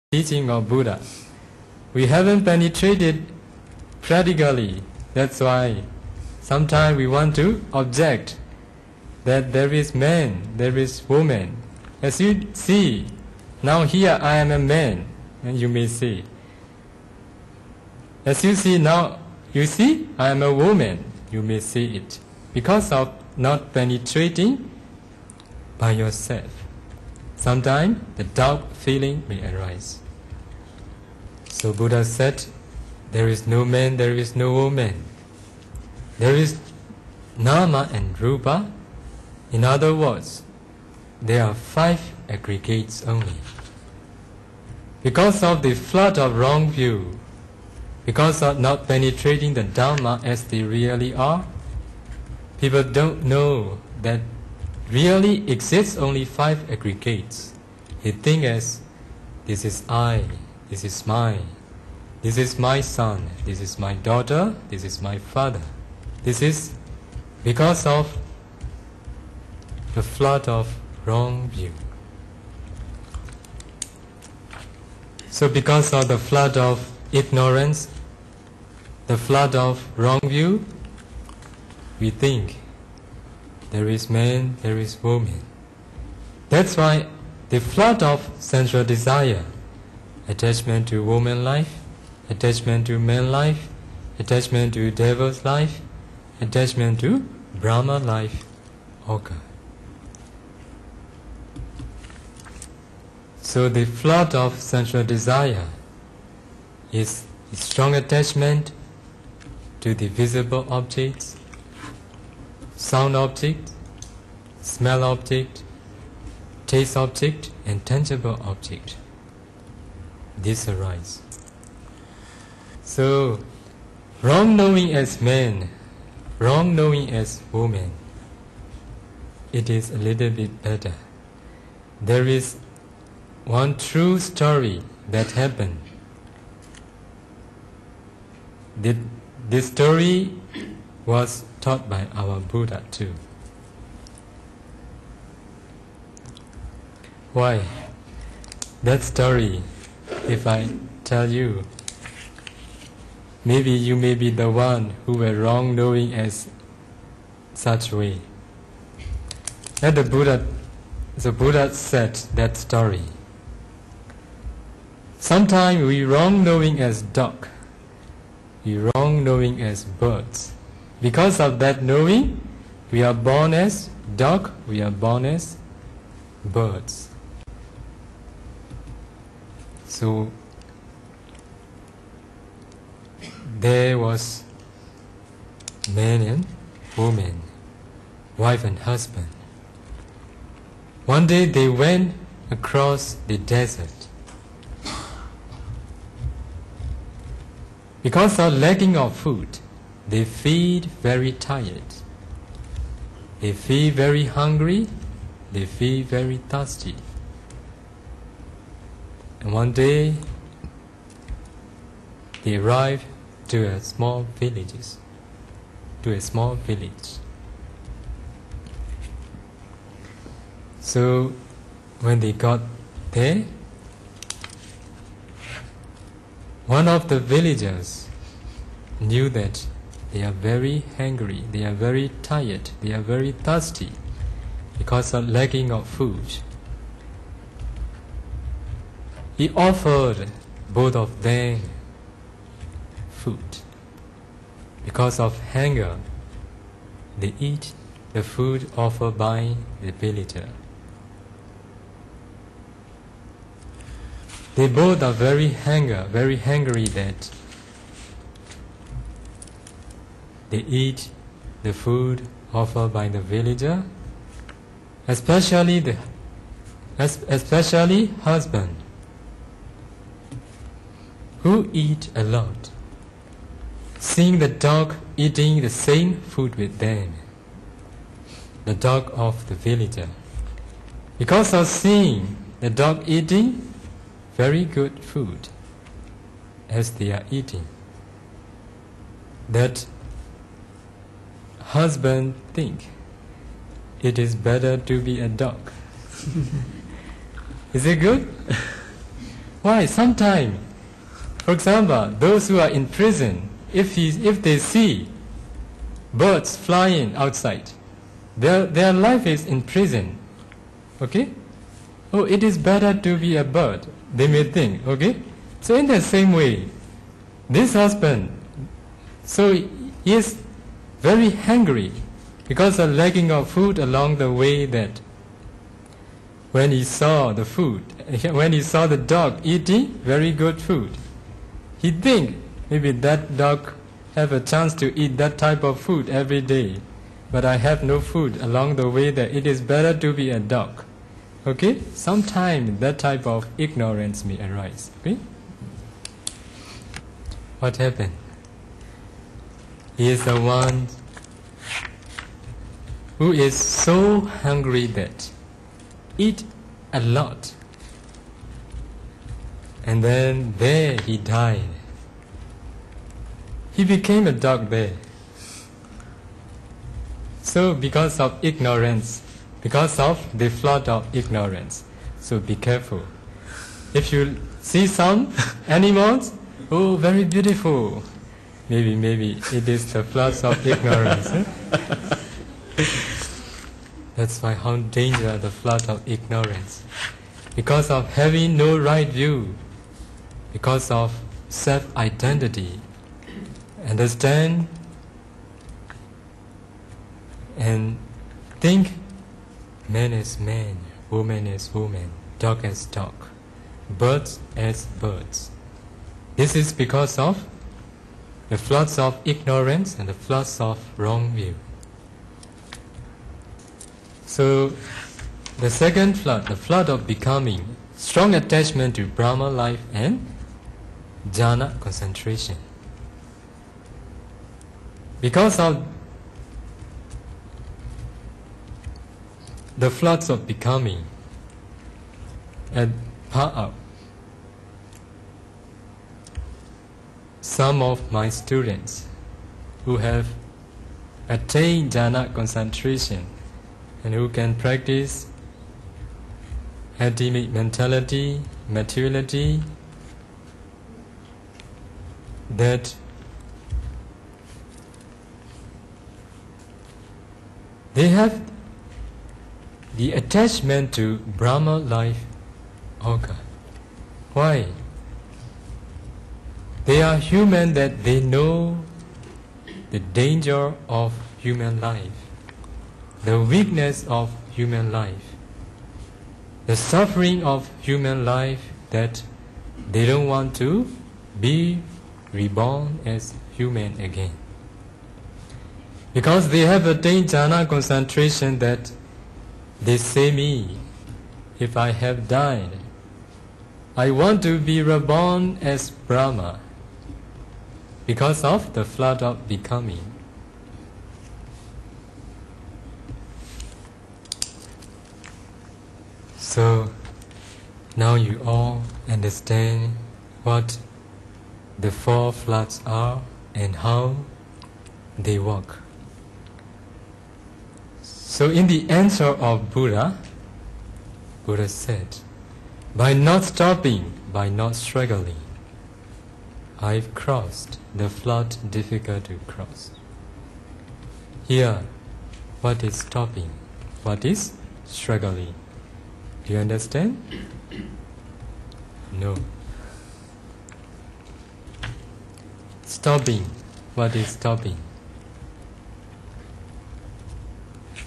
teaching of Buddha. We haven't penetrated practically. That's why sometimes we want to object that there is man, there is woman. As you see, now here I am a man, and you may say. As you see now, you see, I am a woman, you may say it, because of not penetrating by yourself. Sometimes the doubt feeling may arise. So Buddha said, there is no man, there is no woman. There is Nama and Rupa. In other words, there are 5 aggregates only. Because of the flood of wrong view, because of not penetrating the Dhamma as they really are, people don't know that really exists only 5 aggregates. They think as, this is I, this is mine, this is my son, this is my daughter, this is my father. This is because of the flood of wrong view. So because of the flood of ignorance, the flood of wrong view, we think there is man, there is woman. That's why the flood of sensual desire, attachment to woman life, attachment to man life, attachment to devil's life, attachment to Brahma life occur. So the flood of sensual desire is a strong attachment to the visible objects, sound object, smell object, taste object, and tangible object. This arises. So, wrong knowing as man, wrong knowing as woman, it is a little bit better. There is one true story that happened. This story was taught by our Buddha too. Why? That story, if I tell you, maybe you may be the one who were wrong knowing as such way. And the Buddha said that story. Sometimes we wrong knowing as dog, we wrong knowing as birds. Because of that knowing, we are born as dog, we are born as birds. So there was man and woman, wife and husband. One day they went across the desert. Because of lacking of food, they feel very tired. They feel very hungry. They feel very thirsty. And one day, they arrived to a small village. So, when they got there, one of the villagers knew that they are very hungry, they are very tired, they are very thirsty because of lacking of food. He offered both of them food. Because of hunger, they eat the food offered by the villager. They both are very hungry that they eat the food offered by the villager, especially husband, who eat a lot, seeing the dog eating the same food with them, the dog of the villager. Because of seeing the dog eating very good food as they are eating, that husband think it is better to be a dog. Is it good? Why? Sometimes, for example, those who are in prison, if they see birds flying outside, their life is in prison. Okay? Oh, it is better to be a bird, they may think. Okay? So in the same way, this husband, so he is very hungry because of lacking of food along the way, that when he saw the food, when he saw the dog eating very good food, he think maybe that dog have a chance to eat that type of food every day, but I have no food along the way, that it is better to be a dog. Okay? Sometimes that type of ignorance may arise. Okay? What happened? He is the one who is so hungry that eat a lot, and then there he died. He became a dog there. So because of ignorance, because of the flood of ignorance, so be careful. If you see some animals, oh, very beautiful, maybe it is the floods of ignorance. That's why how dangerous the flood of ignorance. Because of having no right view, because of self-identity, understand and think man as man, woman as woman, dog as dog, birds as birds. This is because of the floods of ignorance and the floods of wrong view. So the second flood, the flood of becoming, strong attachment to Brahma life and jhana concentration. Because of the floods of becoming at Pa'ap, some of my students who have attained jhana concentration and who can practice ultimate mentality, materiality, that they have the attachment to Brahma life organ. Why? They are human, that they know the danger of human life, the weakness of human life, the suffering of human life, that they don't want to be reborn as human again. Because they have attained jhana concentration, that they say me, if I have died, I want to be reborn as Brahma, because of the flood of becoming. So now you all understand what the four floods are and how they work. So in the answer of Buddha, Buddha said, by not stopping, by not struggling, I've crossed the flood difficult to cross. Here, what is stopping? What is struggling? Do you understand? No. Stopping. What is stopping?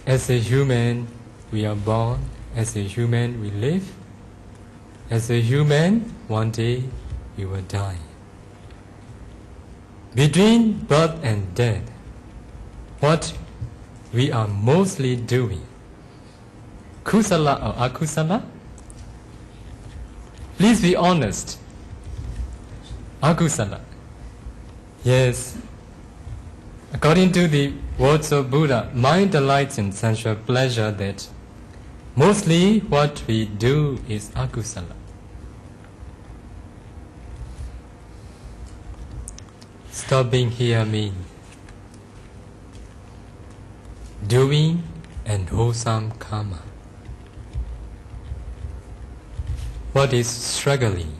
As a human, we are born. As a human, we live. As a human, one day we will die. Between birth and death, what we are mostly doing, kusala or akusala? Please be honest. Akusala. Yes. According to the words of Buddha, mind delights in sensual pleasure, that mostly what we do is akusala. Stopping here means doing and wholesome karma. What is struggling?